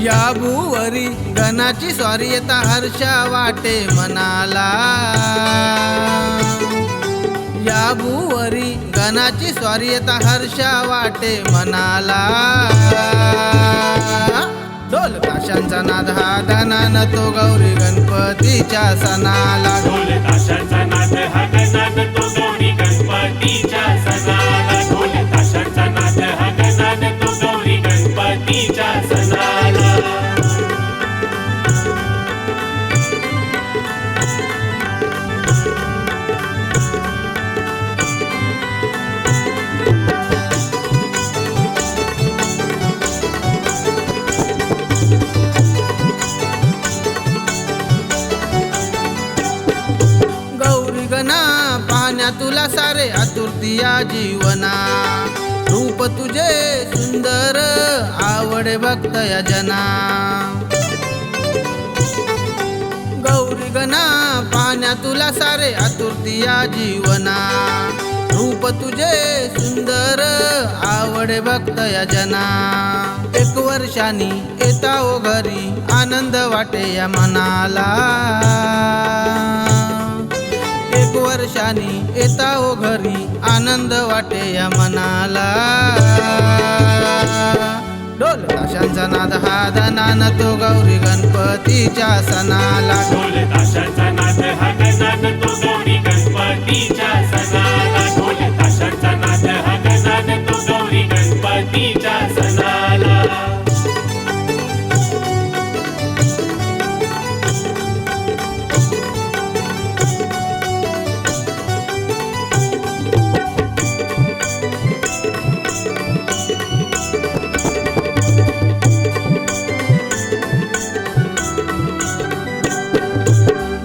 या भुवरी गणाची स्वारी येता हर्षा वाटे मनाला। या भुवरी गणाची स्वारी येता हर्षा वाटे मनाला। ढोल ताशांचा नाद हा धनान तो गौरी गणपतीच्या सणाला। ढोल ताशांचा नाद हा गणान तो गौरी गणपतीच्या सणाला। ढोल ताशांचा नाद हा गणान तो गौरी गणपतीच्या सणाला। पाहण्या तुला सारे आतुरतीया जीवना। रूप तुझे सुंदर आवडे भक्त या जना। गौरी गणा पाहण्या तुला सारे आतुरतीया जीवना। रूप तुझे सुंदर आवडे भक्त या जना। एक वर्षानी येता ओ घरी आनंद वाटे या मनाला। एक वर्षानी येता ओ घरी आनंद वाटे या मनाला। ढोल ताशांचा नाद हा धनान तो गौरी गणपतीच्या सणाला। ढोल ताशांचा नाद हा गणान तो गौरी गणपतीच्या सणाला। ढोल ताशांचा नाद हा गणान तो गौरी गणपतीच्या सणाला।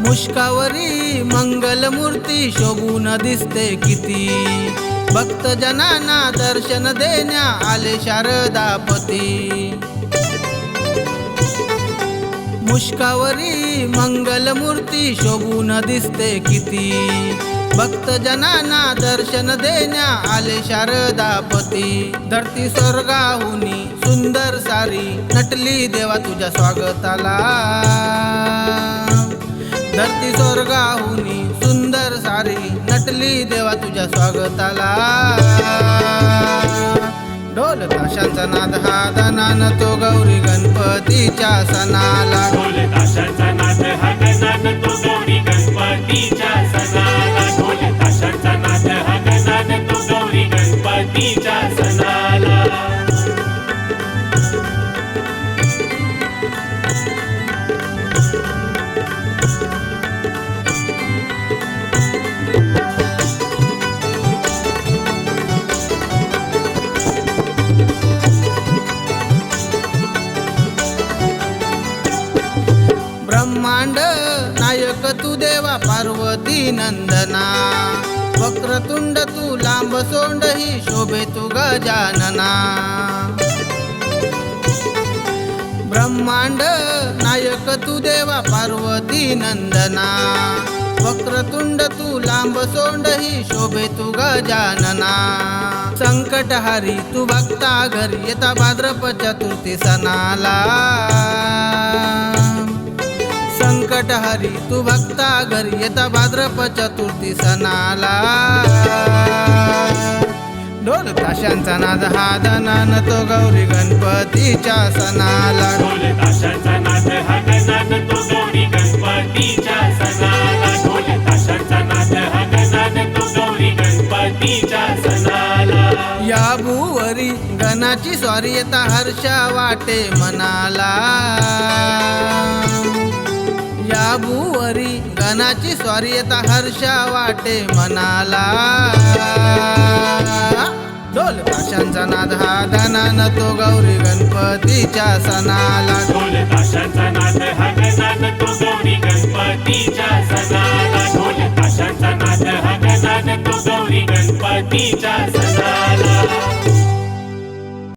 मुष्कावरी मंगलमूर्ती शोभून दिसते किती। भक्त जनांना दर्शन देण्या आले शारदापती। मुष्कावरी मंगलमूर्ती शोभून दिसते किती। भक्त जनांना दर्शन देण्या आले शारदापती। धरती स्वर्गाहुनी सुंदर सारी नटली देवा तुझ्या स्वागताला। धरती स्वर्गाहुनी सुंदर सारी नटली देवा तुझ्या स्वागताला। ढोल ताशांचा नाद हा धनान तो गौरी गणपतीच्या सणाला। ढोल ताशांचा नाद हा गणान तो गौरी गणपतीच्या सणाला। ढोल ताशांचा नाद हा गणान तो गौरी गणपतीच्या सणाला। ब्रह्मांड नायक तू देवा पार्वती नंदना। वक्रतुंड तू लांब सोंड ही शोभे तू गजानना। ब्रह्मांड नायक तू देवा पार्वती नंदना। वक्रतुंड तू लांब सोंड ही शोभे तू गजानना। संकटहारी तू भक्ता घरी येता भाद्रपद चतुर्थी सणाला। संकटहारी तू भक्ता घरी येता भाद्रपद चतुर्थी सणाला। ढोल ताशांचा नाद हा धनान तो गौरी गणपतीच्या सणाला। ढोल ताशांचा नाद हा गणान तो गौरी गणपतीच्या सणाला। ढोल ताशांचा नाद हा गणान तो गौरी गणपतीच्या सणाला। या भुवरी गणाची स्वारी येता हर्षा वाटे मनाला। या भुवरी गणाची स्वारी येता हर्षा वाटे मनाला। ढोल ताशांचा नाद हा धनान तो गौरी गणपतीच्या सणाला। ढोल ताशांचा नाद हा गणान तो गौरी गणपतीच्या सणाला। ढोल ताशांचा नाद हा गणान तो गौरी गणपतीच्या सणाला।